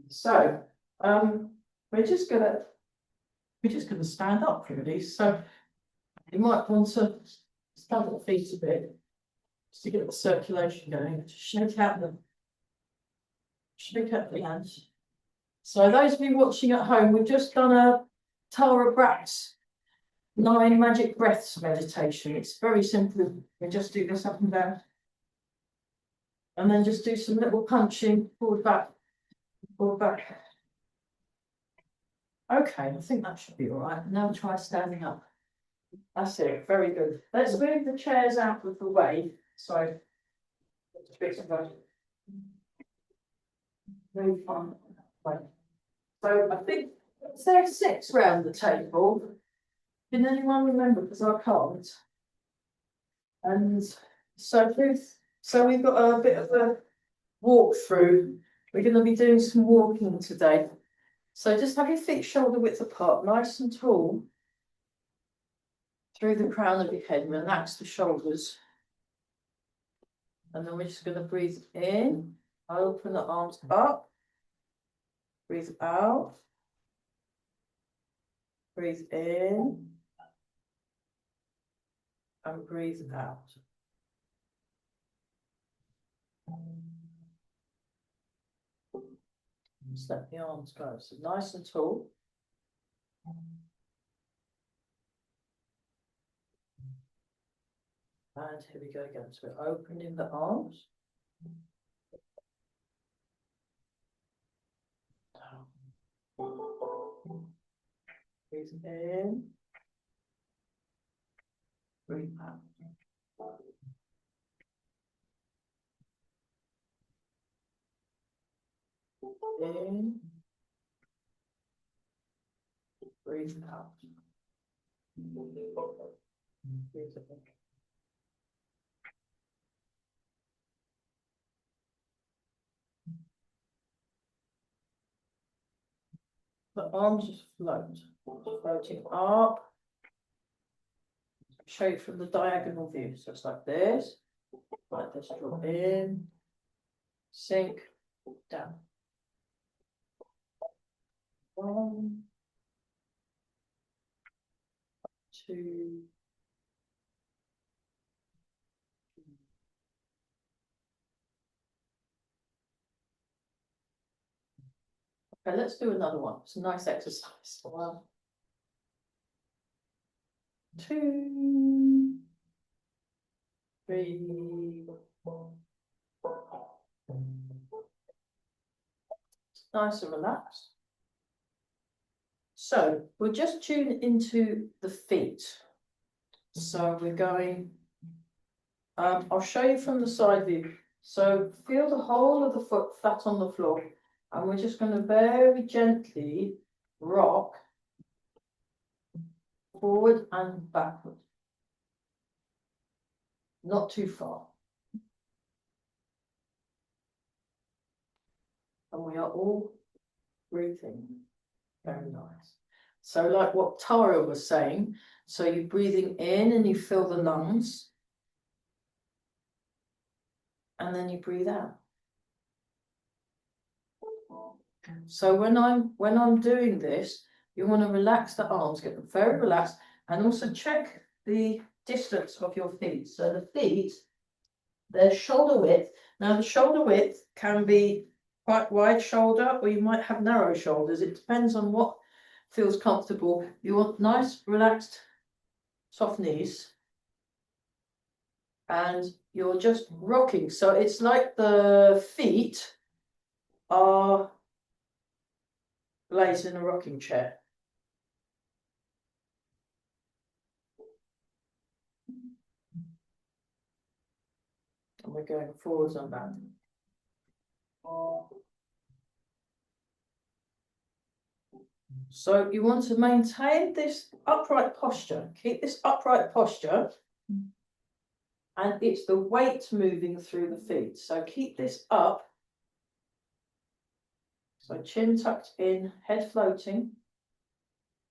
So, we're just gonna stand up really. So you might want to stand up the feet a bit just to get the circulation going. Just shake out the hands. So those of you watching at home, we've just done a Tara Brach's 9 magic breaths meditation. It's very simple. We just do this up and down. And then just do some little punching, forward, back, forward, back. Okay, I think that should be all right. Now try standing up. That's it, very good. Let's move the chairs out of the way. So, move on. So I think there's 6 round the table. Can anyone remember? Because I can't. And so we've got a bit of a walk through. We're going to be doing some walking today. So just have your feet shoulder width apart, nice and tall. Through the crown of your head, relax the shoulders. And then we're just going to breathe in, open the arms up, breathe out, breathe in, and breathe out. Just let the arms go, so nice and tall. And here we go again, so we're opening the arms. Breathe in, breathe out. In, breathe out. Breathe in. The arms just float, floating up. Show it from the diagonal view. So it's like this, drop in, sink, down. 1, 2. Okay, let's do another one. It's a nice exercise. 1, 2, 3. Nice and relaxed. So we'll just tune into the feet. So we're going, I'll show you from the side view. So feel the whole of the foot flat on the floor. And we're just going to very gently rock forward and backward. Not too far. And we are all breathing. Very nice. So like what Tara was saying, so you're breathing in and you fill the lungs. And then you breathe out. So when I'm doing this, you want to relax the arms, get them very relaxed, and also check the distance of your feet. So the feet, they're shoulder width. Now the shoulder width can be quite wide shoulder, or you might have narrow shoulders. It depends on what feels comfortable. You want nice, relaxed, soft knees. And you're just rocking. So it's like the feet are laid in a rocking chair. And we're going forwards and back. So you want to maintain this upright posture. Keep this upright posture. And it's the weight moving through the feet. So keep this up. So chin tucked in, head floating,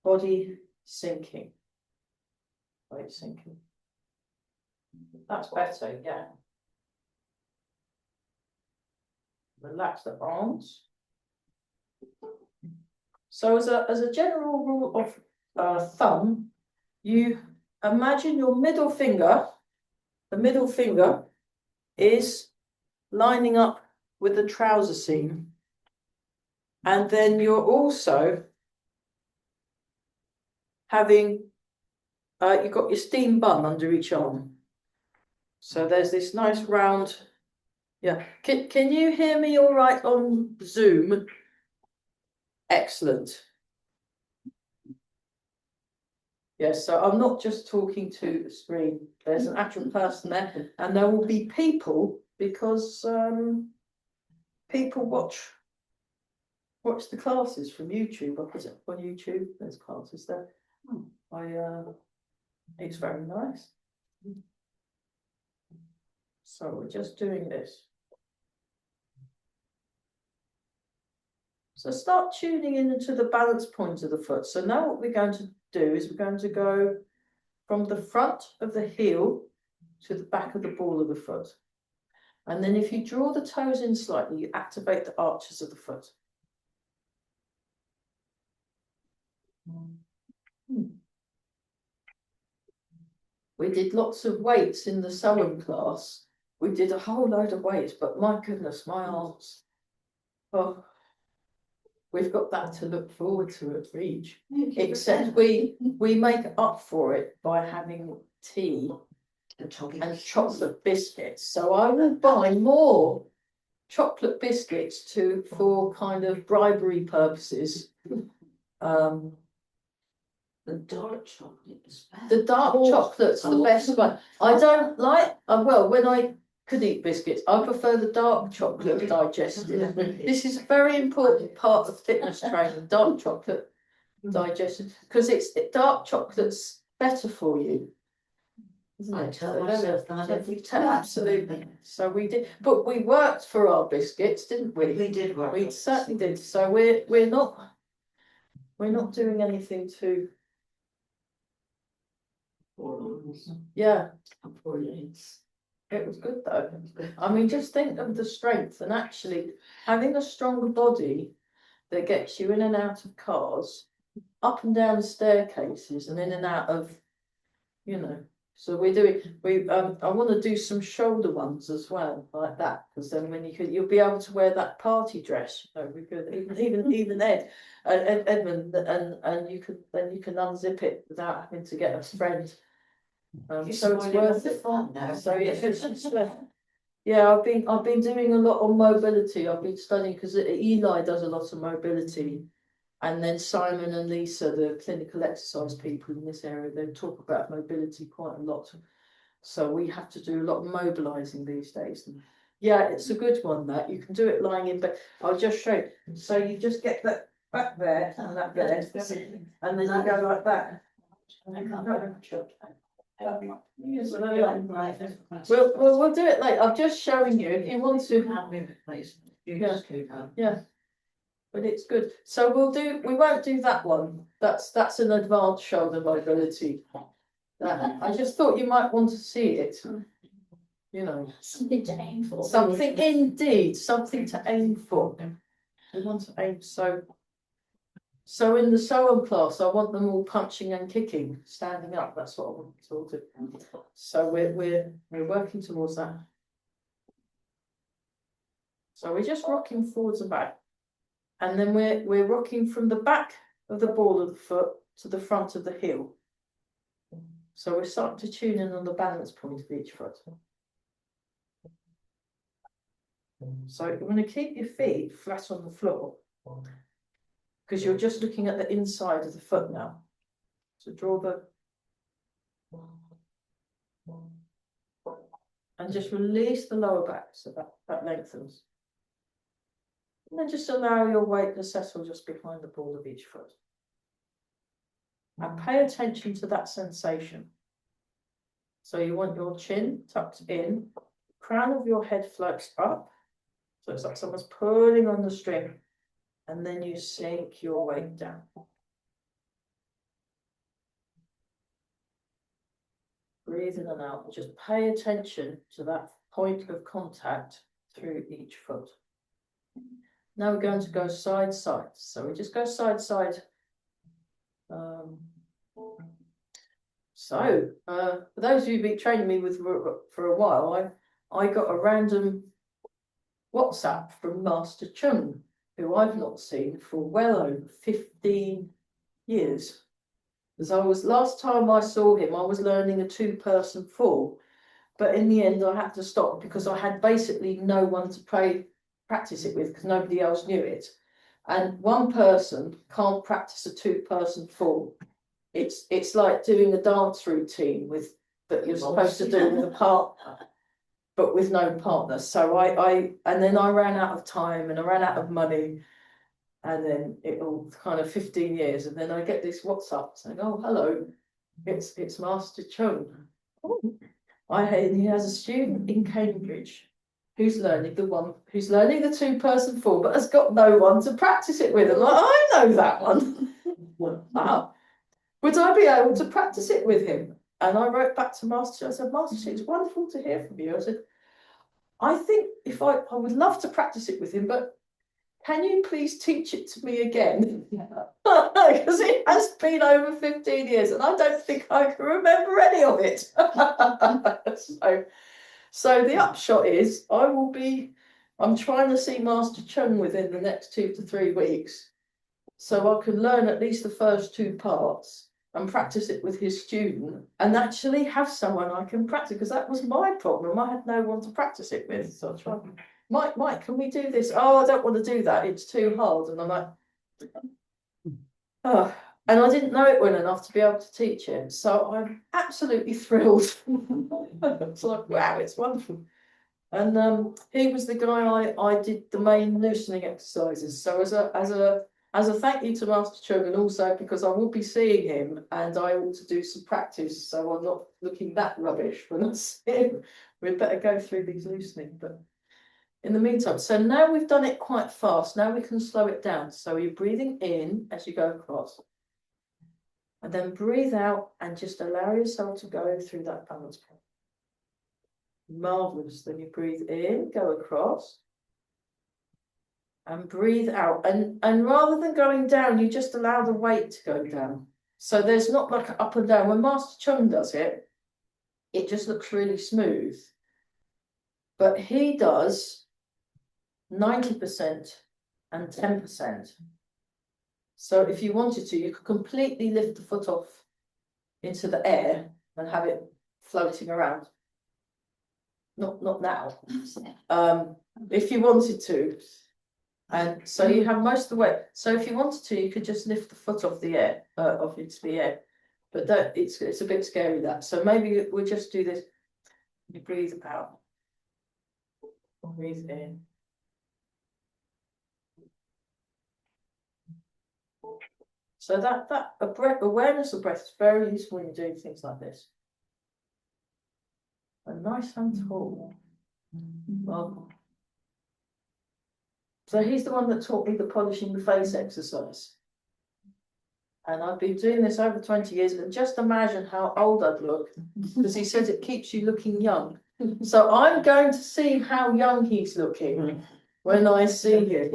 body sinking. Weight sinking. That's better, yeah. Relax the arms. So as a general rule of thumb, you imagine your middle finger, the middle finger is lining up with the trouser seam. And then you're also having, you've got your steam bun under each arm. So there's this nice round, yeah. Can you hear me all right on Zoom? Excellent. Yes, so I'm not just talking to the screen. There's an actual person there, and there will be people because people watch the classes from YouTube. I put it on YouTube. There's classes there. It's very nice. So we're just doing this. So start tuning into the balance point of the foot. So now what we're going to do is we're going to go from the front of the heel to the back of the ball of the foot. And then if you draw the toes in slightly, you activate the arches of the foot. We did lots of weights in the sewing class. We did a whole load of weights, but my goodness, my arms. Oh, we've got that to look forward to at Reach. Except we make up for it by having tea and chocolate biscuits. So I will buy more chocolate biscuits for kind of bribery purposes. The dark chocolate is best. The dark chocolate's the best one. I don't like, well, when I could eat biscuits, I prefer the dark chocolate digested. This is a very important part of fitness training, dark chocolate digestion, because dark chocolate's better for you. Isn't it? I tell myself that every time. Absolutely. So we did, but we worked for our biscuits, didn't we? We did work. We certainly did. So we're not doing anything to. Yeah. It was good though. I mean, just think of the strength and actually having a stronger body that gets you in and out of cars, up and down staircases and in and out of, So I want to do some shoulder ones as well, like that, because then when you'll be able to wear that party dress, because even Edmund, and you can unzip it without having to get a friend. So it's worth it. So yeah, I've been doing a lot on mobility. I've been studying because Eli does a lot of mobility, and then Simon and Lisa, the clinical exercise people in this area, they talk about mobility quite a lot. So we have to do a lot of mobilizing these days. Yeah, it's a good one that you can do it lying in bed. I'll just show you. So you just get that back there and that there, and then you go like that. We'll do it later. I'm just showing you if you want to. Yeah. But it's good. So we won't do that one. That's an advanced shoulder mobility. I just thought you might want to see it. Something to aim for. Something indeed, something to aim for. We want to aim so in the sewing class, I want them all punching and kicking, standing up. That's what I want to all do. So we're working towards that. So we're just rocking forwards and back, and then we're rocking from the back of the ball of the foot to the front of the heel. So we're starting to tune in on the balance point of each foot. So you want to keep your feet flat on the floor, because you're just looking at the inside of the foot now. So draw and just release the lower back so that lengthens. And then just allow your weight to settle just behind the ball of each foot. And pay attention to that sensation. So you want your chin tucked in, crown of your head floats up. So it's like someone's pulling on the string. And then you sink your weight down. Breathe in and out. Just pay attention to that point of contact through each foot. Now we're going to go side, side. So we just go side, side. For those of you who've been training me with for a while, I got a random WhatsApp from Master Chung, who I've not seen for well over 15 years. Because last time I saw him, I was learning a 2-person fall. But in the end, I had to stop because I had basically no one to practice it with because nobody else knew it. And one person can't practice a 2-person fall. It's like doing a dance routine that you're supposed to do with a partner, but with no partner. So and then I ran out of time and I ran out of money. And then it all kind of 15 years, and then I get this WhatsApp saying, "Oh, hello, it's Master Chung. He has a student in Cambridge who's learning the 2-person fall, but has got no one to practice it with." And I know that one. Would I be able to practice it with him? And I wrote back to Master. I said, "Master, it's wonderful to hear from you." I said, "I think I would love to practice it with him, but can you please teach it to me again?" Because it has been over 15 years and I don't think I can remember any of it. So the upshot is I'm trying to see Master Chung within the next 2 to 3 weeks. So I can learn at least the first 2 parts and practice it with his student and actually have someone I can practice, because that was my problem. I had no one to practice it with. So I tried, Mike, can we do this? "Oh, I don't want to do that. It's too hard." And I'm like, oh, and I didn't know it well enough to be able to teach it. So I'm absolutely thrilled. It's like, wow, it's wonderful. And he was the guy I did the main loosening exercises. So as a thank you to Master Chung, and also because I will be seeing him and I want to do some practice, so I'm not looking that rubbish when I see him, we'd better go through these loosening. But in the meantime, so now we've done it quite fast. Now we can slow it down. So you're breathing in as you go across. And then breathe out and just allow yourself to go through that balance point. Marvelous. Then you breathe in, go across. And breathe out. And rather than going down, you just allow the weight to go down. So there's not like an up and down. When Master Chung does it, it just looks really smooth. But he does 90% and 10%. So if you wanted to, you could completely lift the foot off into the air and have it floating around. Not now. If you wanted to. And so you have most of the weight. So if you wanted to, you could just lift the foot off the air, off into the air. But it's a bit scary, that. So maybe we'll just do this. You breathe out. Breathe in. So that awareness of breath is very useful when you're doing things like this. And nice and tall. Well, so he's the one that taught me the polishing the face exercise. And I've been doing this over 20 years, and just imagine how old I'd look, because he says it keeps you looking young. So I'm going to see how young he's looking when I see him.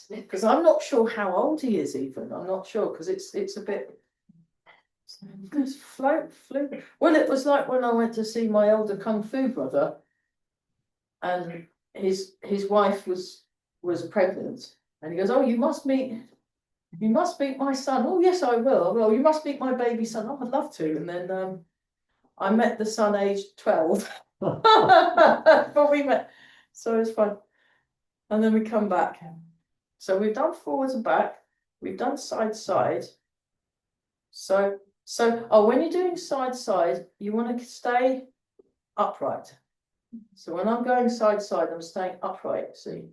Because I'm not sure how old he is even. I'm not sure, because it's a bit... It's float. Well, it was like when I went to see my older Kung Fu brother, and his wife was pregnant, and he goes, "Oh, you must meet my son." "Oh, yes, I will. Well, you must meet my baby son." "Oh, I'd love to." And then I met the son aged 12. But we met, so it was fun. And then we come back. So we've done forwards and back. We've done side. So when you're doing side, you want to stay upright. So when I'm going side, I'm staying upright. See,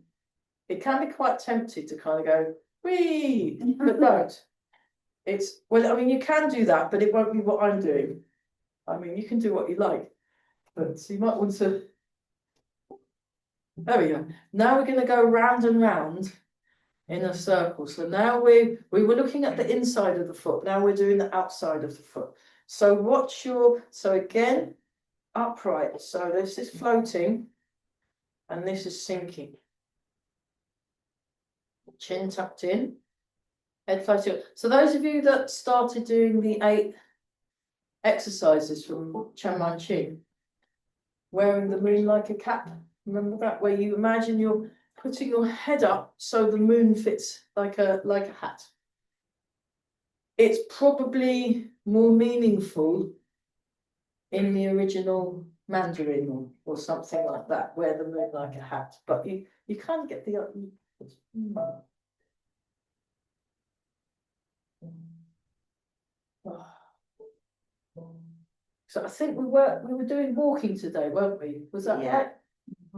it can be quite tempted to kind of go wee, but don't. You can do that, but it won't be what I'm doing. I mean, you can do what you like, but you might want to. There we go. Now we're going to go round and round in a circle. So now we were looking at the inside of the foot. Now we're doing the outside of the foot. So so again, upright. So this is floating and this is sinking. Chin tucked in. Head floating. So those of you that started doing the 8 exercises from Chan Man Ching, wearing the moon like a cap, remember that, where you imagine you're putting your head up so the moon fits like a hat. It's probably more meaningful in the original Mandarin or something like that, wear the moon like a hat, but you kind of get the So I think we were doing walking today, weren't we? Was that right?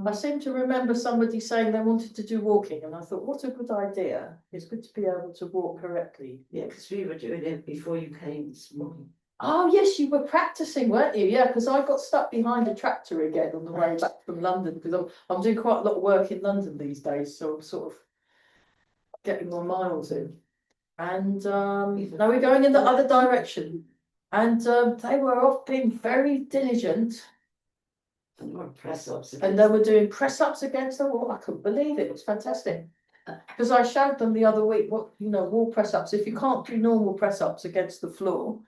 I seem to remember somebody saying they wanted to do walking, and I thought, what a good idea. It's good to be able to walk correctly. Yeah, because we were doing it before you came this morning. Oh, yes, you were practicing, weren't you? Yeah, because I got stuck behind a tractor again on the way back from London, because I'm doing quite a lot of work in London these days, so I'm sort of getting my miles in. And now we're going in the other direction. And they were off being very diligent. And more press-ups. And they were doing press-ups against the wall. I couldn't believe it. It was fantastic. Because I showed them the other week what, wall press-ups. If you can't do normal press-ups against the floor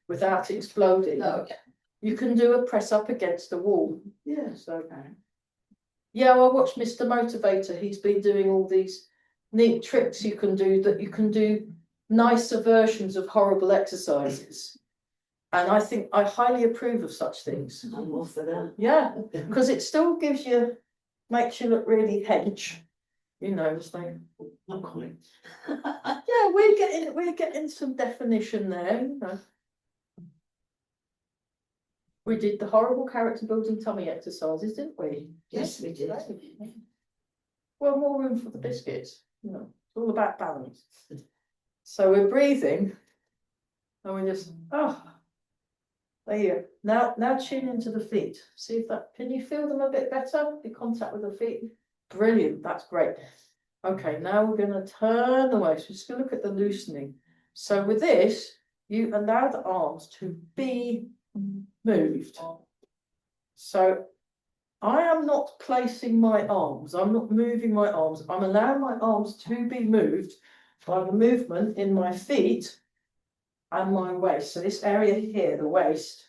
without exploding, you can do a press-up against the wall. Yeah. So yeah, I watched Mr. Motivator. He's been doing all these neat tricks you can do, that you can do nicer versions of horrible exercises. And I think I highly approve of such things. I'm all for that. Yeah, because it still gives you, makes you look really hench, so. Not quite. Yeah, we're getting some definition there, We did the horrible character building tummy exercises, didn't we? Yes, we did. Well, more room for the biscuits, it's all about balance. So we're breathing, and we just, there you go. Now tune into the feet. See if can you feel them a bit better? The contact with the feet. Brilliant, that's great. Okay, now we're going to turn the waist. We're just going to look at the loosening. So with this, you allow the arms to be moved. So I am not placing my arms. I'm not moving my arms. I'm allowing my arms to be moved by the movement in my feet and my waist. So this area here, the waist.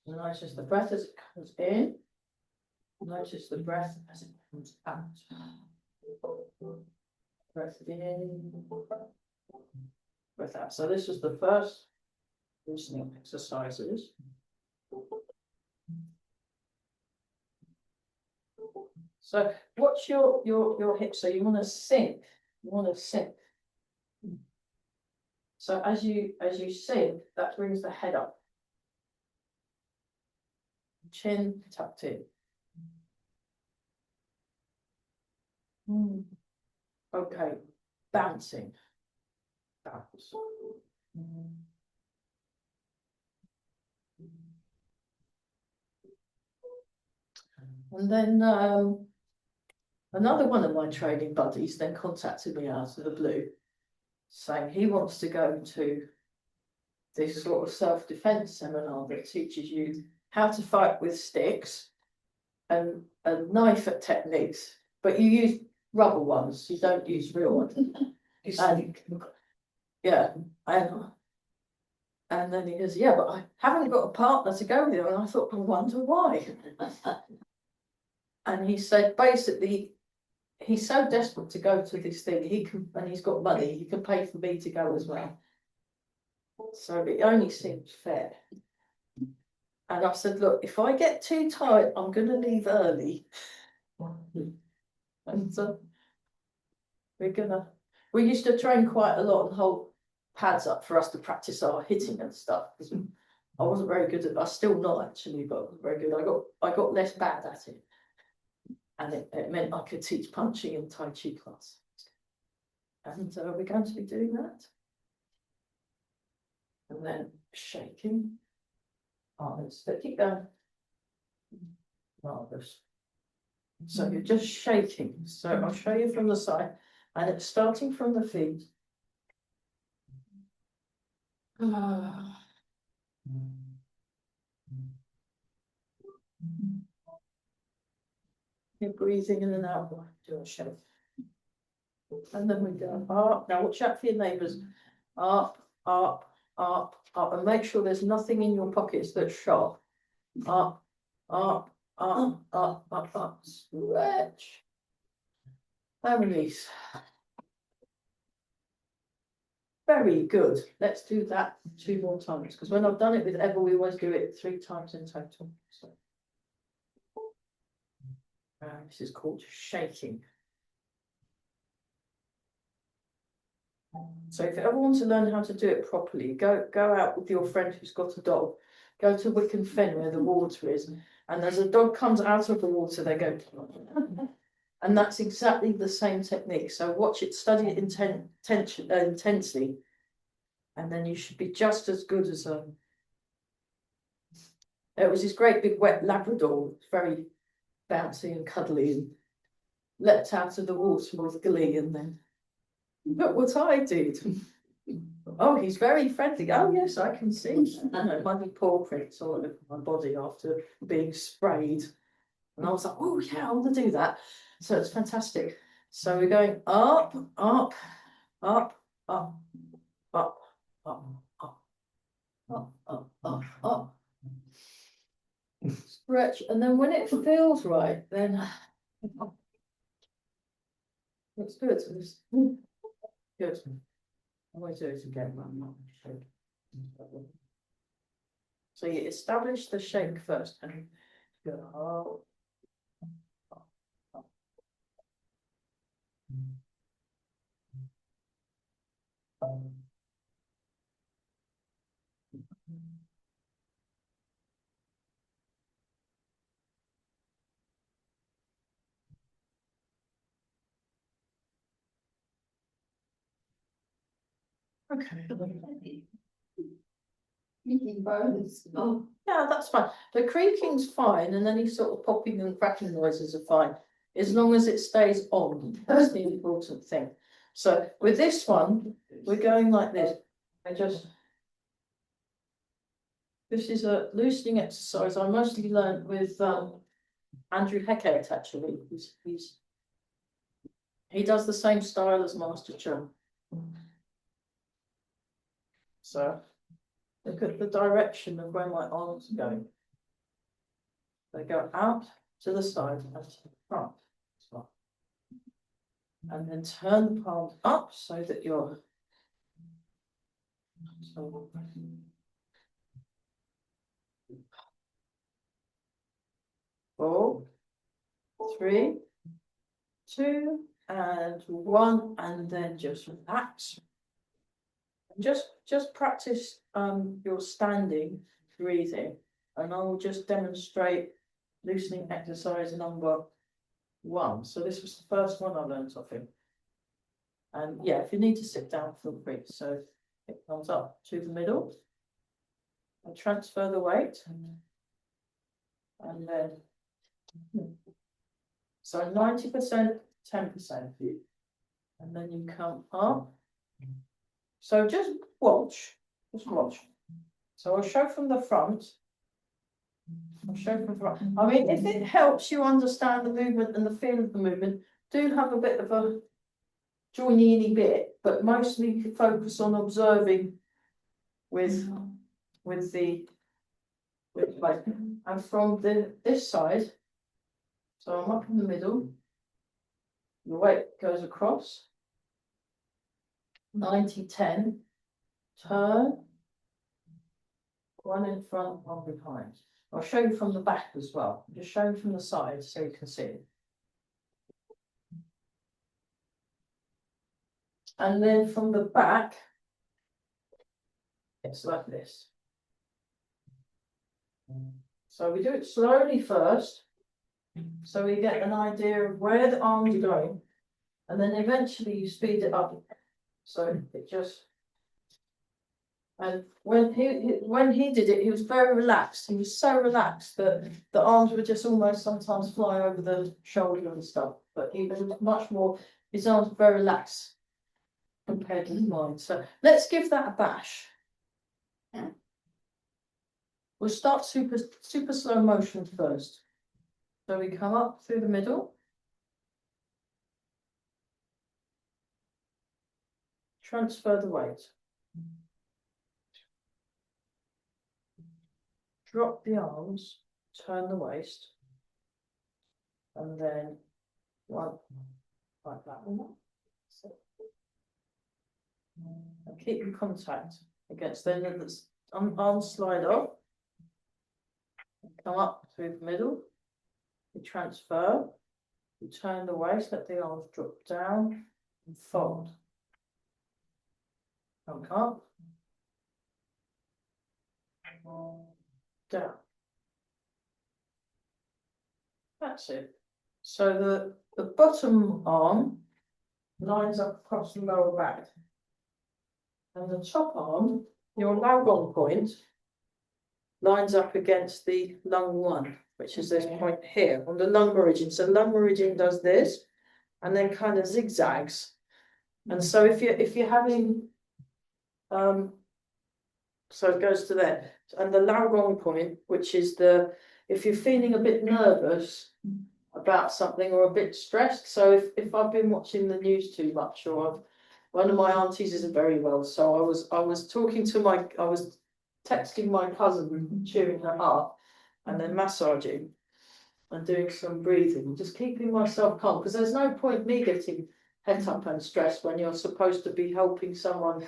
Notice the breath as it comes in. Notice the breath as it comes out. Breath in, breath out. So this is the first loosening exercises. So what's your hips? So you want to sink. You want to sink. So as you sink, that brings the head up. Chin tucked in. Okay, bouncing. Bounce. And then another one of my training buddies then contacted me out of the blue, saying he wants to go to this sort of self-defense seminar that teaches you how to fight with sticks and knife techniques, but you use rubber ones, you don't use real ones. Yeah, and then he goes, yeah, but I haven't got a partner to go with you. And I thought, I wonder why. And he said, basically, he's so desperate to go to this thing, and he's got money, he can pay for me to go as well. So it only seems fair. And I said, look, if I get too tired, I'm going to leave early. And so we used to train quite a lot and hold pads up for us to practice our hitting and stuff. I wasn't very good at, I'm still not actually, but I was very good. I got less bad at it. And it meant I could teach punching in Tai Chi class. And we're going to be doing that. And then shaking. Arms, but keep going. Marvelous. So you're just shaking. So I'll show you from the side, and it's starting from the feet. You're breathing in and out while I do a shake. And then we go up. Now watch out for your neighbours. Up, up, up, up, and make sure there's nothing in your pockets that's sharp. Up, up, up, up, up, up. Stretch. And release. Very good. Let's do that 2 more times, because when I've done it with Eva, we always do it 3 times in total. So. This is called shaking. So if you ever want to learn how to do it properly, go out with your friend who's got a dog, go to Wicken Fen where the water is, and as a dog comes out of the water, they go, and that's exactly the same technique. So watch it, study it intensely, and then you should be just as good as It was this great big wet Labrador, very bouncy and cuddly, and leapt out of the water with glee, and then look what I did. Oh, he's very friendly. Oh yes, I can see. My paw prints all over my body after being sprayed. And I was like, oh yeah, I want to do that. So it's fantastic. So we're going up, up, up, up, up, up, up, up, up, up, up. Stretch, and then when it feels right, then it's good. Good. I always do it again. So you establish the shake first, and go up, up, up. Okay. Bones. Oh, Yeah, that's fine. The creaking's fine, and any sort of popping and cracking noises are fine, as long as it stays on. That's the important thing. So with this one, we're going like this. This is a loosening exercise I mostly learned with Andrew Heckert, actually. He does the same style as Master Chum. So look at the direction of where my arms are going. They go out to the side and to the front. And then turn the palms up so that you're 4, 3, 2, and 1, and then just relax. Just practice your standing breathing, and I will just demonstrate loosening exercise number 1. So this was the first one I learned off him. And yeah, if you need to sit down, feel free. So it comes up to the middle. I transfer the weight, and then so 90%, 10%, and then you come up. So just watch. So I'll show from the front. I mean, if it helps you understand the movement and the feel of the movement, do have a bit of a joiny bit, but mostly focus on observing with like, and from this side. So I'm up in the middle. The weight goes across. 90, 10. Turn. 1 in front, 1 behind. I'll show you from the back as well. Just show you from the side so you can see it. And then from the back, it's like this. So we do it slowly first, so we get an idea of where the arms are going, and then eventually you speed it up. So it just And when he did it, he was very relaxed. He was so relaxed that the arms would just almost sometimes fly over the shoulder and stuff. But he was much more, his arms were very relaxed compared to mine. So let's give that a bash. We'll start super slow motion first. So we come up through the middle. Transfer the weight. Drop the arms, turn the waist, and then one like that. And keep in contact against the arms slide off. Come up through the middle. You transfer. You turn the waist, let the arms drop down and fold. Come up. Down. That's it. So the bottom arm lines up across the lower back. And the top arm, your Laogon point, lines up against the lung 1, which is this point here on the lung meridian. So lung meridian does this and then kind of zigzags. And so if you're having so it goes to there. And the Laogon point, which is if you're feeling a bit nervous about something or a bit stressed. So if I've been watching the news too much, or one of my aunties isn't very well, so I was texting my cousin, cheering her up, and then massaging and doing some breathing, just keeping myself calm, because there's no point me getting het up and stressed when you're supposed to be helping someone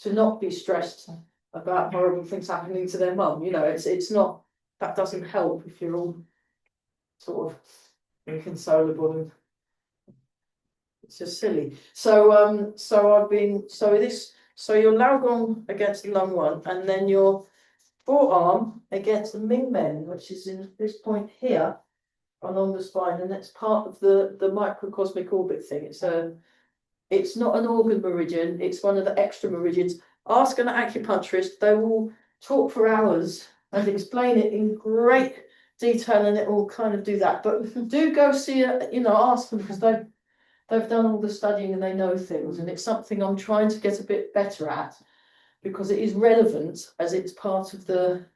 to not be stressed about horrible things happening to their mum. You know, it's not, that doesn't help if you're all sort of inconsolable and it's just silly. So your Laogon against the lung 1, and then your forearm against the Mingmen, which is in this point here along the spine, and that's part of the microcosmic orbit thing. It's not an organ meridian, it's one of the extra meridians. Ask an acupuncturist, they will talk for hours and explain it in great detail, and it will kind of do that. But do go see ask them, because they've done all the studying and they know things, and it's something I'm trying to get a bit better at, because it is relevant as it's part of the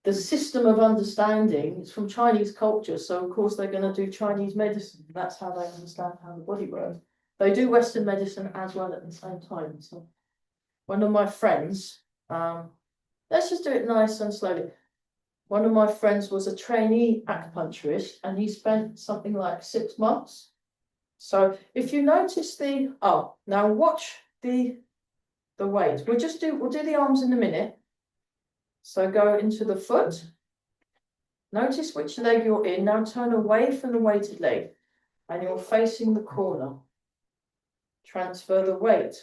system of understanding. It's from Chinese culture, so of course they're going to do Chinese medicine. That's how they understand how the body works. They do Western medicine as well at the same time. So one of my friends, let's just do it nice and slowly. One of my friends was a trainee acupuncturist, and he spent something like 6 months. So if you notice now watch the weight. We'll do the arms in a minute. So go into the foot. Notice which leg you're in. Now turn away from the weighted leg, and you're facing the corner. Transfer the weight.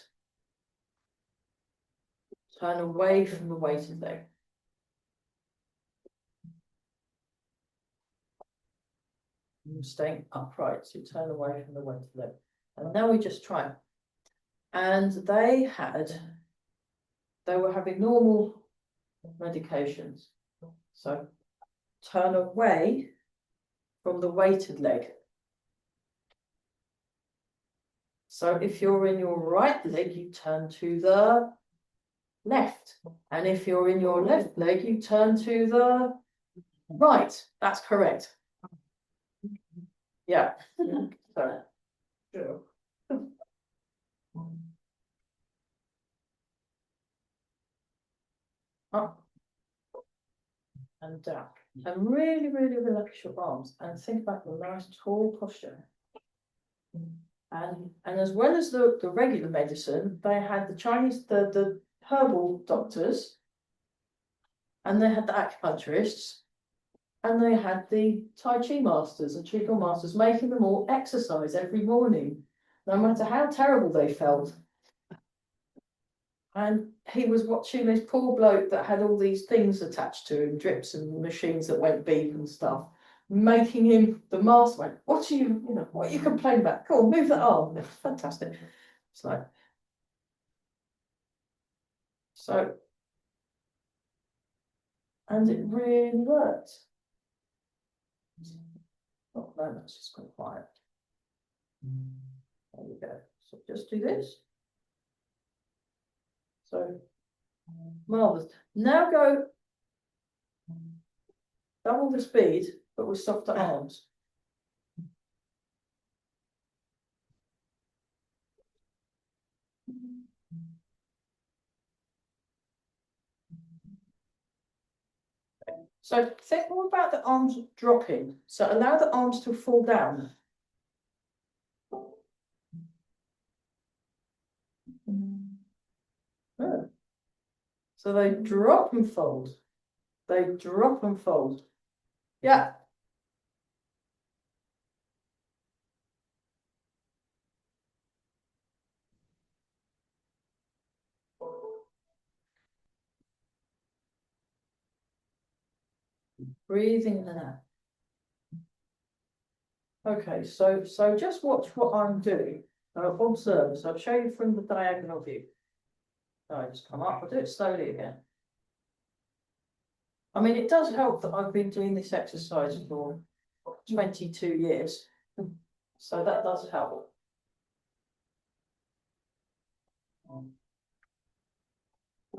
Turn away from the weighted leg. You're staying upright, so you turn away from the weighted leg. And now we just try. And they were having normal medications. So turn away from the weighted leg. So if you're in your right leg, you turn to the left. And if you're in your left leg, you turn to the right. That's correct. Yeah. So, sure. Up and down. And really, really relax your arms and think about the nice tall posture. And as well as the regular medicine, they had the Chinese, the herbal doctors, and they had the acupuncturists, and they had the Tai Chi masters and Qigong masters, making them all exercise every morning, no matter how terrible they felt. And he was watching this poor bloke that had all these things attached to him, drips and machines that went beep and stuff, making him, the master went, what are you complaining about? Go on, move that arm. Fantastic. It's like, So. And it really worked. Oh, no, that's just gone quiet. There we go. So just do this. So, marvelous. Now go double the speed, but with softer arms. So think more about the arms dropping. So allow the arms to fall down. Oh. So they drop and fold. They drop and fold. Yeah. Breathing in and out. Okay, so just watch what I'm doing. Observe. So I'll show you from the diagonal view. So I just come up. I'll do it slowly again. I mean, it does help that I've been doing this exercise for 22 years. So that does help.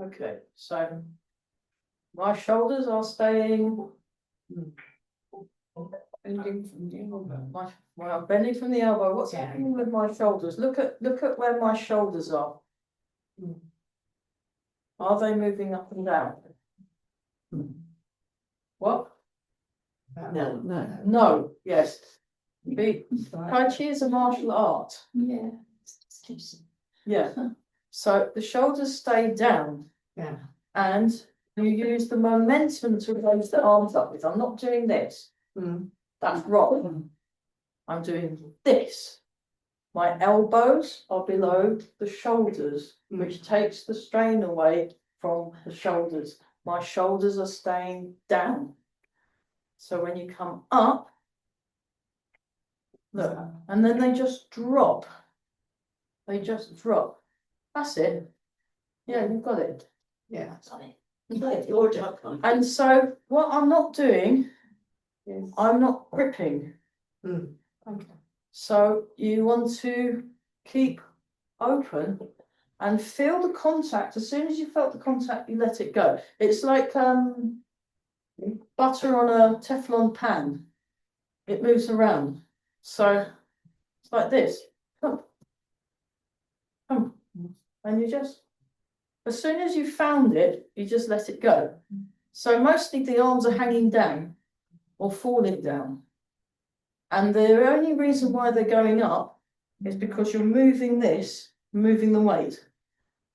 Okay, so my shoulders are staying. Bending from the elbow. I'm bending from the elbow. What's happening with my shoulders? Look at where my shoulders are. Are they moving up and down? What? No. No. Yes. Tai Chi is a martial art. Yeah. Yeah. So the shoulders stay down. Yeah. And you use the momentum to raise the arms up with. I'm not doing this. That's wrong. I'm doing this. My elbows are below the shoulders, which takes the strain away from the shoulders. My shoulders are staying down. So when you come up, look, and then they just drop. They just drop. That's it. Yeah, you've got it. Yeah. And so what I'm not doing, Yes. I'm not gripping. Okay. So you want to keep open and feel the contact. As soon as you felt the contact, you let it go. It's like butter on a Teflon pan. It moves around. So it's like this. Come. Come. And you just, as soon as you found it, you just let it go. So mostly the arms are hanging down or falling down. And the only reason why they're going up is because you're moving this, moving the weight.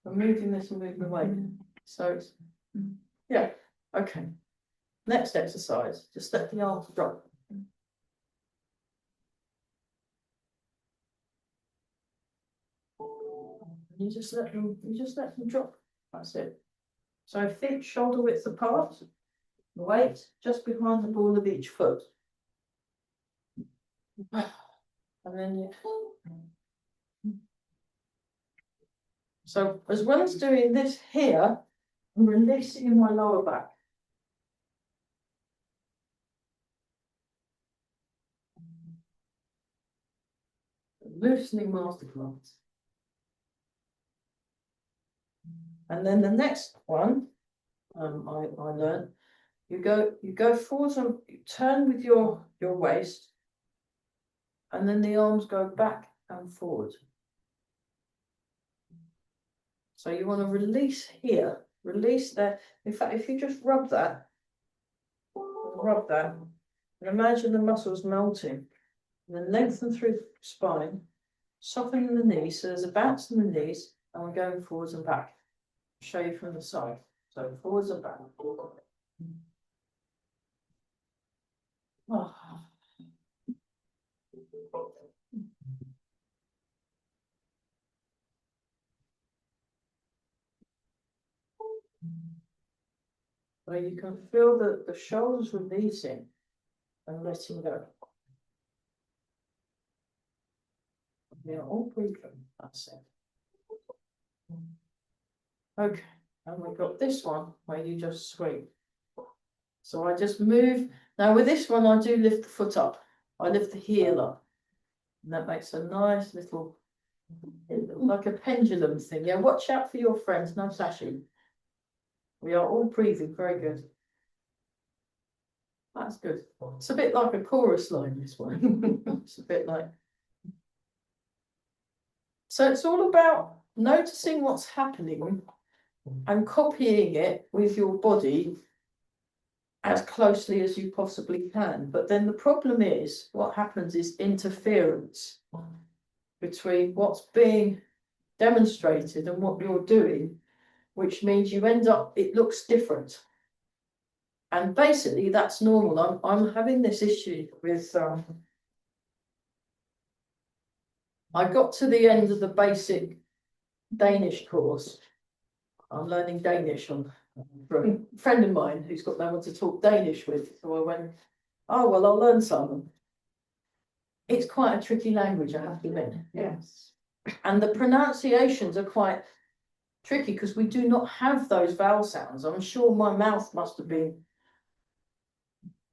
I'm moving this and moving the weight. So it's, yeah, okay. Next exercise, just let the arms drop. You just let them drop. That's it. So feet shoulder width apart, weight just behind the ball of each foot. And then you. So as well as doing this here, I'm releasing in my lower back. Loosening masterclass. And then the next one, I learned, you go forwards and you turn with your waist, and then the arms go back and forward. So you want to release here, release there. In fact, if you just rub that, and imagine the muscles melting, and then lengthen through the spine, soften in the knees, so there's a bounce in the knees, and we're going forwards and back. I'll show you from the side. So forwards and back. Oh. Where you can feel the shoulders releasing and letting go. Yeah, all breathing. That's it. Okay, And we've got this one where you just sweep. So I just move. Now with this one, I do lift the foot up. I lift the heel up. And that makes a nice little, like a pendulum thing. Yeah, watch out for your friends, no sashing. We are all breathing, very good. That's good. It's a bit like a chorus line, this one. It's a bit like. So it's all about noticing what's happening and copying it with your body as closely as you possibly can. But then the problem is, what happens is interference between what's being demonstrated and what you're doing, which means you end up, it looks different. And basically that's normal. I'm having this issue with, I got to the end of the basic Danish course. I'm learning Danish on from a friend of mine who's got no one to talk Danish with. So I went, oh, well, I'll learn some. It's quite a tricky language, I have to admit. Yes. And the pronunciations are quite tricky because we do not have those vowel sounds. I'm sure my mouth must have been,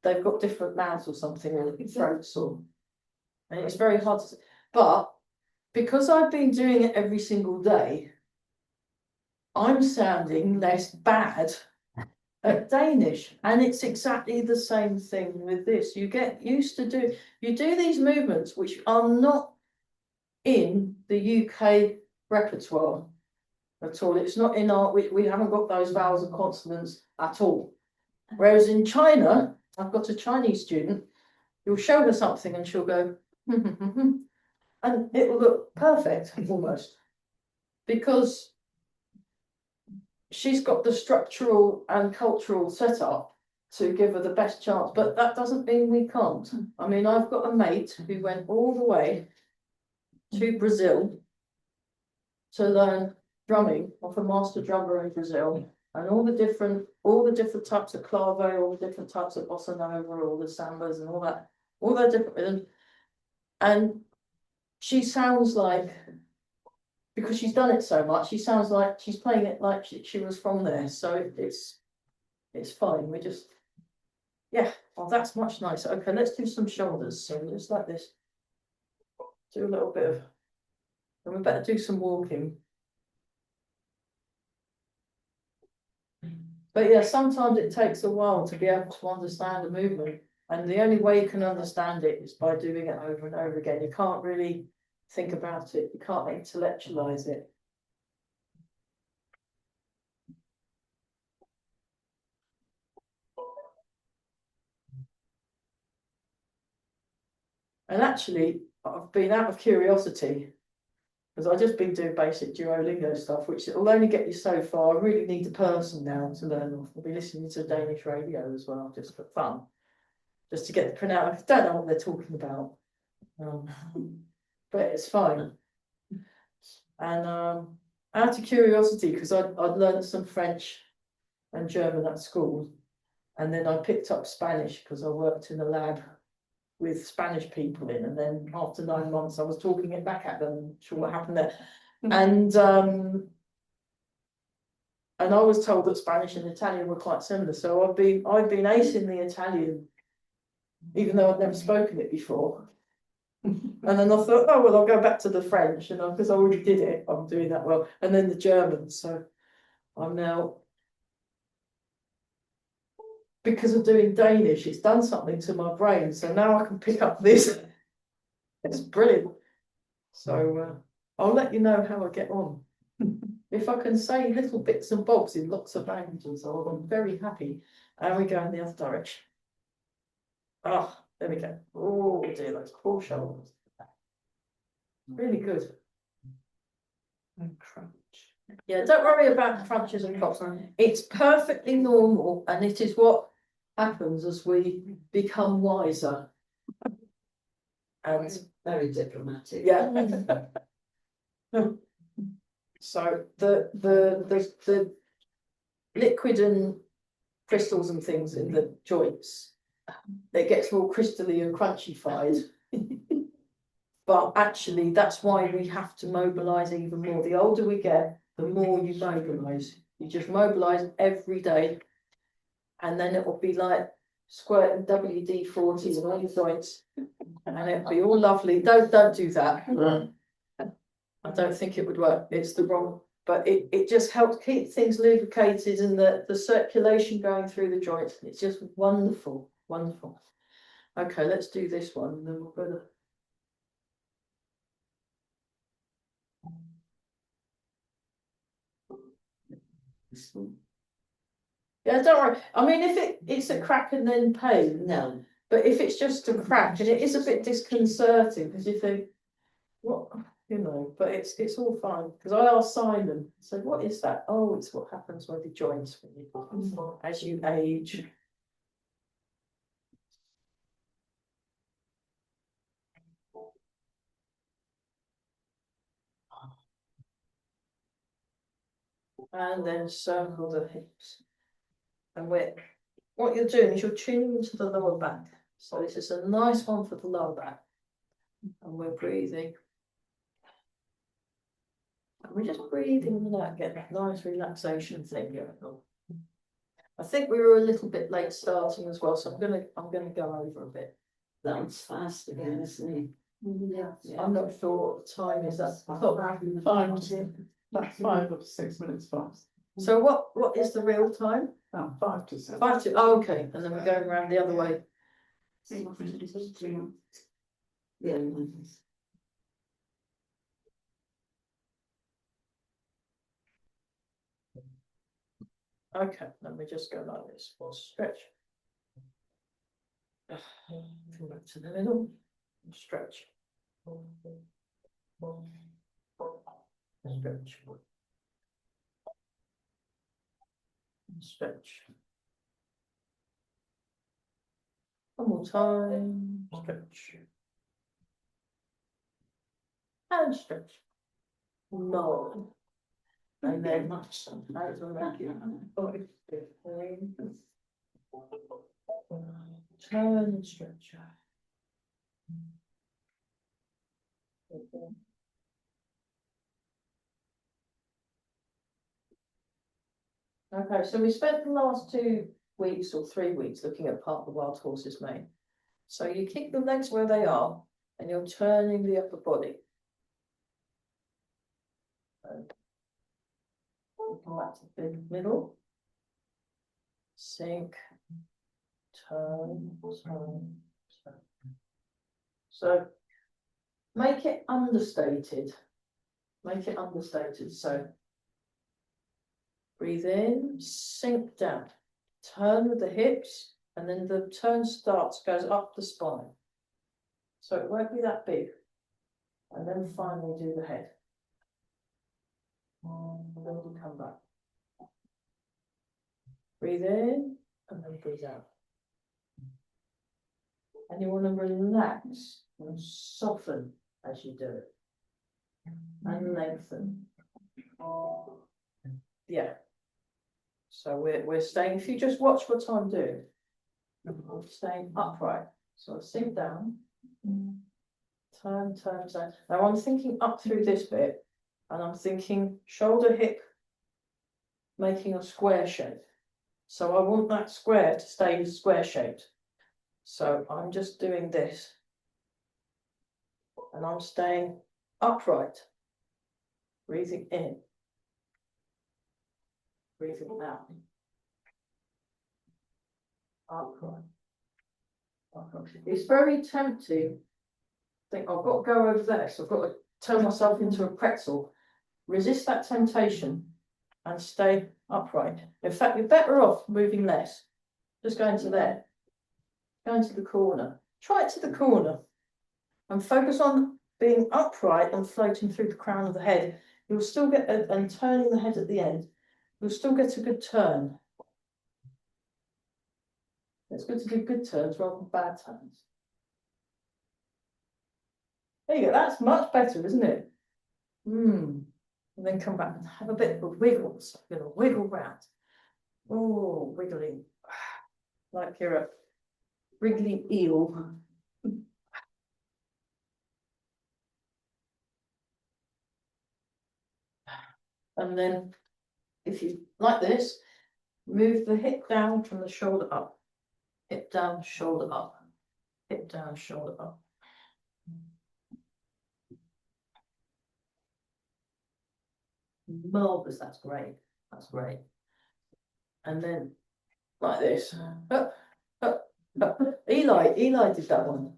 they've got different mouths or something, or throats, or, and it's very hard to, but because I've been doing it every single day, I'm sounding less bad at Danish. And it's exactly the same thing with this. You get used to you do these movements which are not in the UK repertoire at all. It's not in our, we haven't got those vowels and consonants at all. Whereas in China, I've got a Chinese student, you'll show her something and she'll go, and it will look perfect almost, because she's got the structural and cultural setup to give her the best chance. But that doesn't mean we can't. I mean, I've got a mate who went all the way to Brazil to learn drumming off a master drummer in Brazil, and all the different types of clave, all the different types of bossa nova, all the sambas and all that different rhythms. And she sounds like, because she's done it so much, she sounds like she's playing it like she was from there. So it's fine. We just, yeah, well, that's much nicer. Okay, let's do some shoulders. So just like this, do a little bit of, and we better do some walking. But yeah, sometimes it takes a while to be able to understand a movement. And the only way you can understand it is by doing it over and over again. You can't really think about it. You can't intellectualize it. And actually, I've been out of curiosity, because I've just been doing basic Duolingo stuff, which will only get you so far. I really need a person now to learn off. I'll be listening to Danish radio as well, just for fun, just to get the pronoun. I don't know what they're talking about, but it's fine. And out of curiosity, because I'd learned some French and German at school, and then I picked up Spanish because I worked in a lab with Spanish people in, and then after 9 months I was talking it back at them, sure what happened there. And I was told that Spanish and Italian were quite similar, so I've been acing the Italian, even though I'd never spoken it before. And then I thought, oh well, I'll go back to the French, and because I already did it, I'm doing that well, and then the German. So I'm now, because of doing Danish, it's done something to my brain. So now I can pick up this. It's brilliant. So I'll let you know how I get on. If I can say little bits and bobs in lots of languages, I'm very happy. And we go in the other direction. Ah, there we go. Oh dear, those poor shoulders. Really good. And crunch. Yeah, don't worry about crunches and coughs. It's perfectly normal, and it is what happens as we become wiser. And Very diplomatic. yeah. So the liquid and crystals and things in the joints, it gets more crystally and crunchy-fied. But actually, that's why we have to mobilise even more. The older we get, the more you mobilise. You just mobilise every day. And then it will be like squirting WD-40 on all your joints. And it'll be all lovely. Don't do that. I don't think it would work. It's the wrong, but it just helps keep things lubricated and the circulation going through the joints. It's just wonderful, wonderful. Okay, let's do this one, and then we'll go to. Yeah, don't worry. I mean, if it's a crack and then pain, No, but if it's just a crack, and it is a bit disconcerting because you think, what, you know, but it's all fine. Because I asked Simon, I said, what is that? Oh, it's what happens with the joints when you, as you age. And then circle the hips. And what you're doing is you're tuning into the lower back. So this is a nice one for the lower back. And we're breathing. And we're just breathing in that, get that nice relaxation thing going on. I think we were a little bit late starting as well, so I'm gonna go over a bit. that was fast again, isn't it? Yeah. I'm not sure what the time is. That's That's 5 or 6 minutes past. so. What is the real time? Oh, 5 to 7. 5 to. Oh, okay, and then we're going around the other way. Yeah. Okay, then we just go like this. We'll stretch. Come back to the middle. Stretch. Stretch. Stretch. One more time. Stretch. And stretch. No. And then much. That's all right. Turn and stretch. Okay, so we spent the last 2 weeks or 3 weeks looking at part of the wild horse's mane. So you keep the legs where they are and you're turning the upper body. Come back to the big middle. Sink. Turn. So make it understated. Make it understated. So breathe in, sink down, turn with the hips, and then the turn goes up the spine. So it won't be that big. And then finally do the head. And then we'll come back. Breathe in, and then breathe out. And you want to relax and soften as you do it. And lengthen. Yeah. So we're staying, if you just watch what I'm doing, we're staying upright. So I sink down, turn. Now I'm thinking up through this bit, and I'm thinking shoulder, hip, making a square shape. So I want that square to stay square shaped. So I'm just doing this. And I'm staying upright. Breathing in. Breathing out. Upright. It's very tempting. Think I've got to go over there, so I've got to turn myself into a pretzel. Resist that temptation and stay upright. In fact, you're better off moving less. Just going to there. Going to the corner. Try it to the corner. And focus on being upright and floating through the crown of the head. You'll still get, and turning the head at the end, you'll still get a good turn. It's good to do good turns rather than bad turns. There you go, that's much better, isn't it? And then come back and have a bit of a wiggle. So you're going to wiggle round. Oh, wiggling. Like you're a wriggly eel. And then if you, like this, move the hip down from the shoulder up. Hip down, shoulder up. Hip down, shoulder up. Marvellous, that's great. That's great. And then like this. Up, up, up. Eli did that one,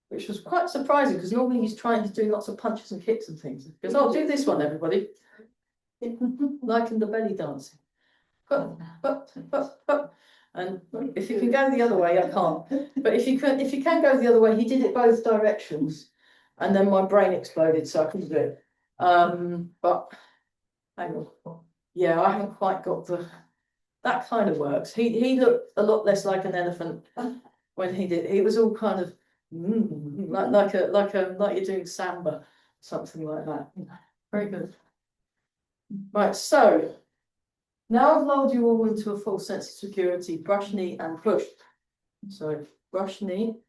which was quite surprising because normally he's trying to do lots of punches and kicks and things. He goes, I'll do this one, everybody. Like in the belly dancing. Up, up, up, up. And if you can go the other way, I can't. But if you can go the other way, he did it both directions. And then my brain exploded, so I couldn't do it. But hang on. Yeah, I haven't quite got that kind of works. He looked a lot less like an elephant when he did. He was all kind of like you're doing samba, something like that. Very good. Right, so now I've lulled you all into a full sense of security. Brush knee and push. So brush knee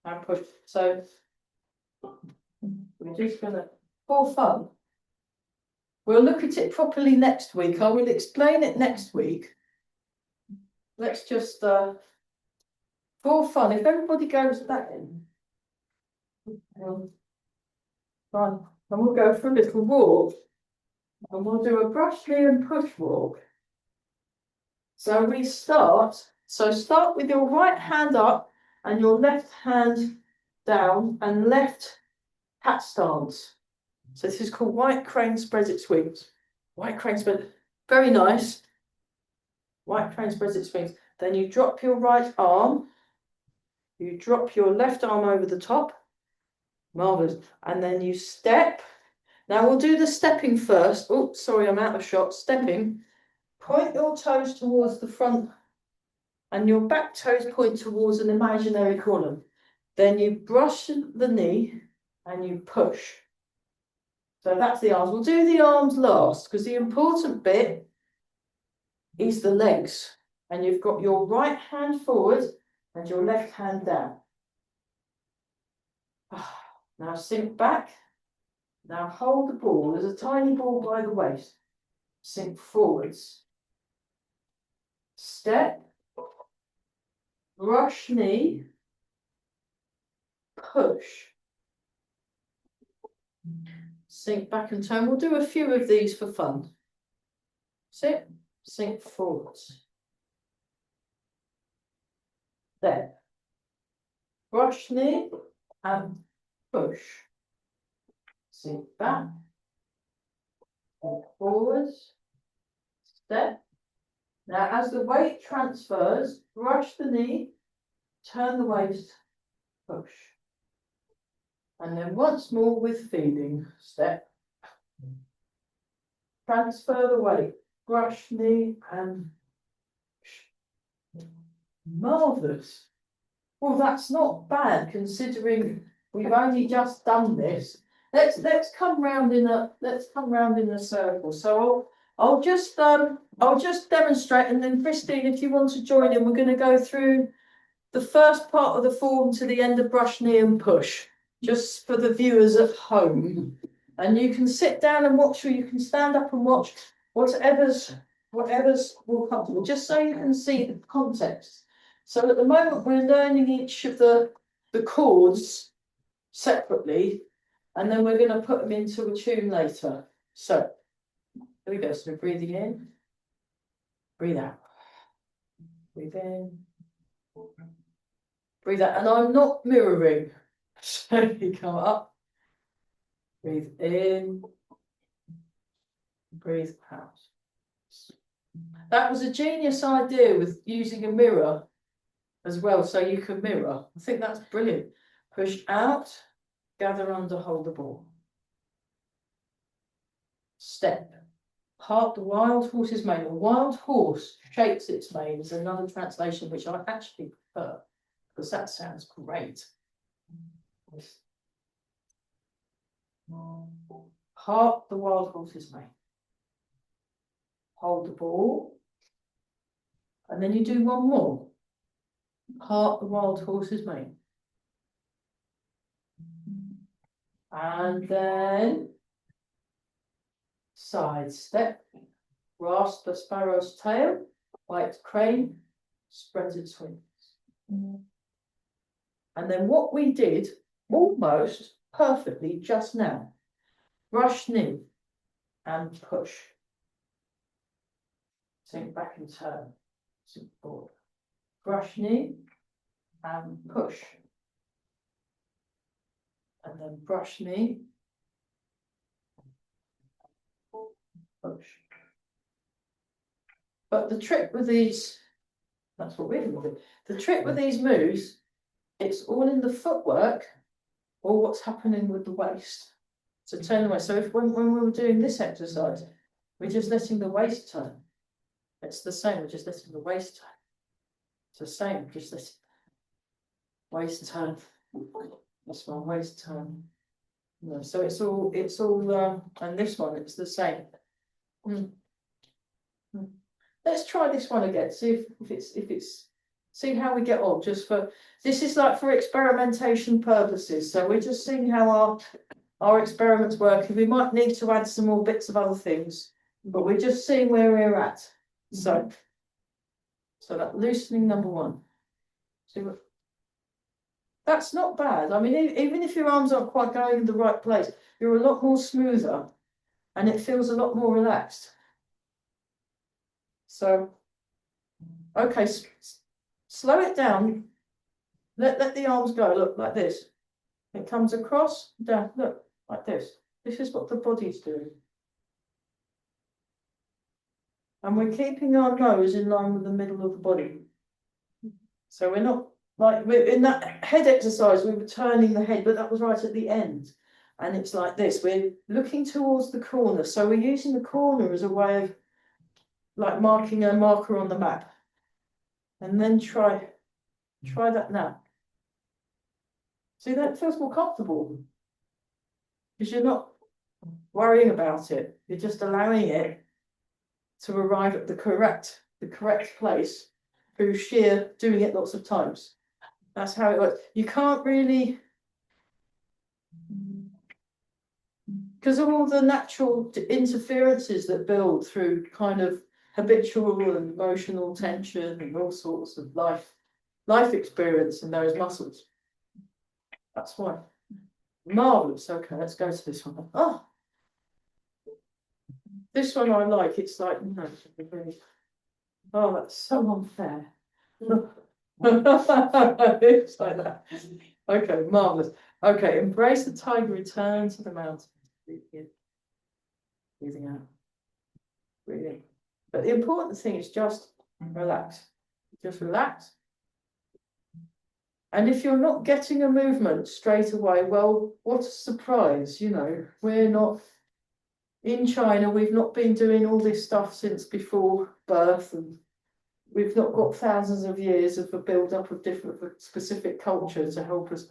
and push. So we're just gonna, for fun, we'll look at it properly next week. I will explain it next week. Let's just for fun, if everybody goes back in, fine, and we'll go for a little walk. And we'll do a brush knee and push walk. So we start with your right hand up and your left hand down and left cat stance. So this is called white crane spreads its wings. White crane spread, very nice. White crane spreads its wings. Then you drop your right arm. You drop your left arm over the top. Marvellous. And then you step. Now we'll do the stepping first. Oh, sorry, I'm out of shot. Stepping. Point your toes towards the front and your back toes point towards an imaginary column. Then you brush the knee and you push. So that's the arms. We'll do the arms last because the important bit is the legs. And you've got your right hand forward and your left hand down. Now sink back. Now hold the ball. There's a tiny ball by the waist. Sink forwards. Step. Brush knee. Push. Sink back and turn. We'll do a few of these for fun. Sit. Sink forwards. Step. Brush knee and push. Sink back, forwards, step. Now as the weight transfers, brush the knee, turn the waist, push. And then once more with feeling, step. Transfer the weight, brush knee and push. Marvellous. Well, that's not bad considering we've only just done this. Let's come round in a circle. So I'll just demonstrate, and then Christine, if you want to join in, we're going to go through the first part of the form to the end of brush knee and push, just for the viewers at home. And you can sit down and watch, or you can stand up and watch, whatever's more comfortable, just so you can see the context. So at the moment we're learning each of the chords separately. And then we're going to put them into a tune later. So, here we go. So, breathing in, breathe out. Breathe in, breathe out. And I'm not mirroring. So, you come up, breathe in, breathe out. That was a genius idea with using a mirror as well, so you can mirror. I think that's brilliant. Push out. Gather under, hold the ball. Step. Part the wild horse's mane. A wild horse shakes its mane is another translation which I actually prefer because that sounds great. Part the wild horse's mane. Hold the ball. And then you do one more. Part the wild horse's mane. And then side step, grasp the sparrow's tail, white crane spreads its wings. And then what we did almost perfectly just now, brush knee and push. Sink back and turn, sink forward. Brush knee and push. And then brush knee, push. But the trick with these, that's what we're doing. The trick with these moves, it's all in the footwork or what's happening with the waist. So turn the waist. So if when we were doing this exercise, we're just letting the waist turn. It's the same, we're just letting the waist turn. It's the same, just letting waist turn. That's my waist turn. No, so it's all and this one, it's the same. Let's try this one again, see if it's see how we get on, just for this is like for experimentation purposes. So we're just seeing how our experiments work. We might need to add some more bits of other things, but we're just seeing where we're at. So that loosening number one. See what that's not bad. I mean, even if your arms aren't quite going in the right place, you're a lot more smoother and it feels a lot more relaxed. So, okay, slow it down. Let the arms go, look, like this. It comes across, down, look, like this. This is what the body's doing. And we're keeping our nose in line with the middle of the body. So we're not, like, in that head exercise, we were turning the head, but that was right at the end. And it's like this, we're looking towards the corner. So we're using the corner as a way of, like, marking a marker on the map. And then try that now. See, that feels more comfortable. Because you're not worrying about it. You're just allowing it to arrive at the correct place through sheer doing it lots of times. That's how it works. You can't really, because of all the natural interferences that build through kind of habitual and emotional tension and all sorts of life experience in those muscles. That's why. Marvelous. Okay, let's go to this one. Oh, this one I like. It's like, you know, really, oh, that's so unfair. It's like that. Okay, marvelous. Okay, embrace the tiger, return to the mountain. Breathe in. Breathing out. Breathing. But the important thing is just relax. Just relax. And if you're not getting a movement straight away, well, what a surprise, you know, we're not in China, we've not been doing all this stuff since before birth, and we've not got thousands of years of a build-up of different specific culture to help us,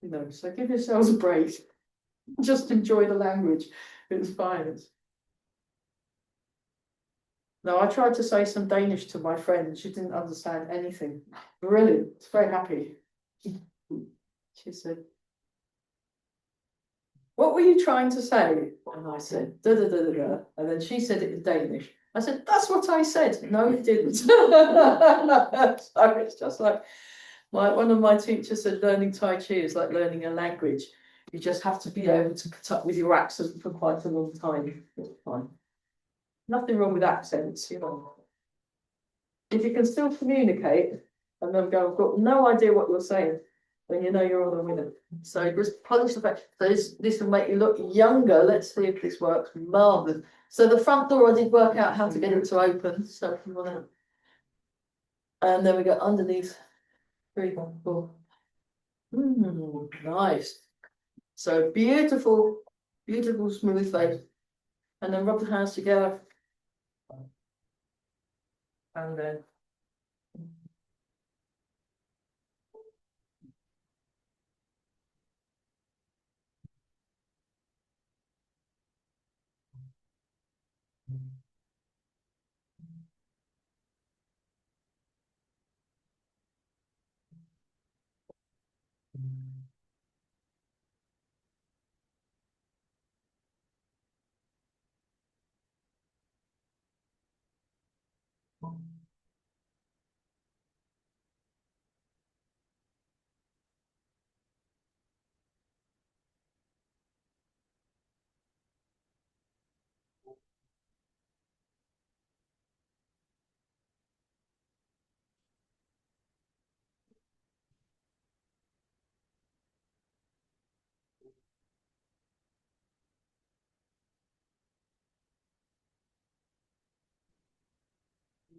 you know, so give yourselves a break. Just enjoy the language. It's fine. No, I tried to say some Danish to my friend and she didn't understand anything. Brilliant. It's very happy. She said, "What were you trying to say?" And I said, da da da da da. And then she said it in Danish. I said, "That's what I said." No, it didn't. So it's just like one of my teachers said, learning Tai Chi is like learning a language. You just have to be able to put up with your accent for quite a long time. It's fine. Nothing wrong with accents, you know. If you can still communicate and then go, "I've got no idea what you're saying," then you know you're on a winner. So just polish the fact. So this will make you look younger. Let's see if this works. Marvelous. So the front door, I did work out how to get it to open. So if you want to, and then we go underneath. 3, 1, 4. Nice. So beautiful, beautiful smooth face. And then rub the hands together. And then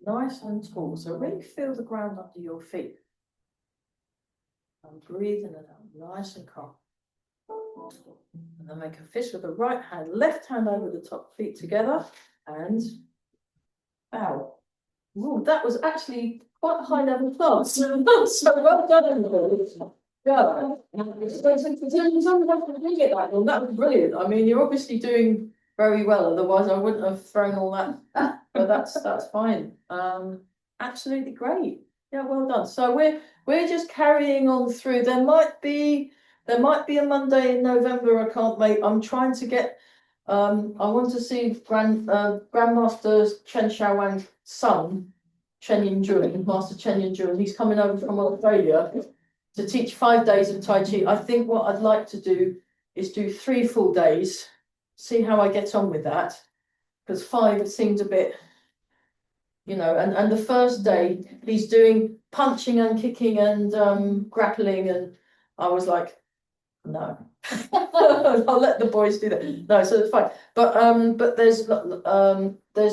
nice and tall. So really feel the ground under your feet. And breathe in and out, nice and calm. And then make a fist with the right hand, left hand over the top, feet together, and bow. Ooh, that was actually quite a high level class. So well done, everybody. Yeah. That was brilliant. I mean, you're obviously doing very well, otherwise I wouldn't have thrown all that. But that's fine. Absolutely great. Yeah, well done. So we're just carrying on through. There might be a Monday in November I can't make. I'm trying to get I want to see Grandmaster Chen Xiaowang's son, Chen Yinjun, Master Chen Yinjun. He's coming over from Australia to teach 5 days of Tai Chi. I think what I'd like to do is do 3 full days, see how I get on with that, because 5 seemed a bit, you know, and the first day he's doing punching and kicking and grappling, and I was like, no. I'll let the boys do that. No, so it's fine. But there's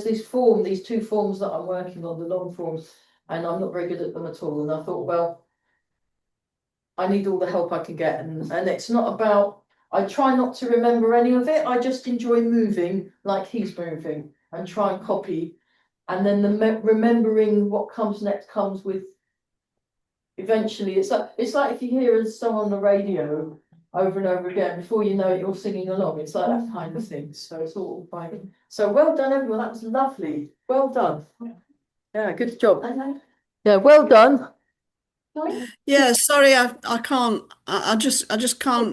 these 2 forms that I'm working on, the long forms, and I'm not very good at them at all. And I thought, well, I need all the help I can get, and it's not about. I try not to remember any of it. I just enjoy moving like he's moving and try and copy, and then remembering what comes next comes with. Eventually, it's like if you hear a song on the radio over and over again, before you know it, you're singing along. It's like that kind of thing. So it's all fine. So well done, everyone. That was lovely. Well done. Yeah, good job. Yeah, well done. Yeah, sorry, I can't. I just can't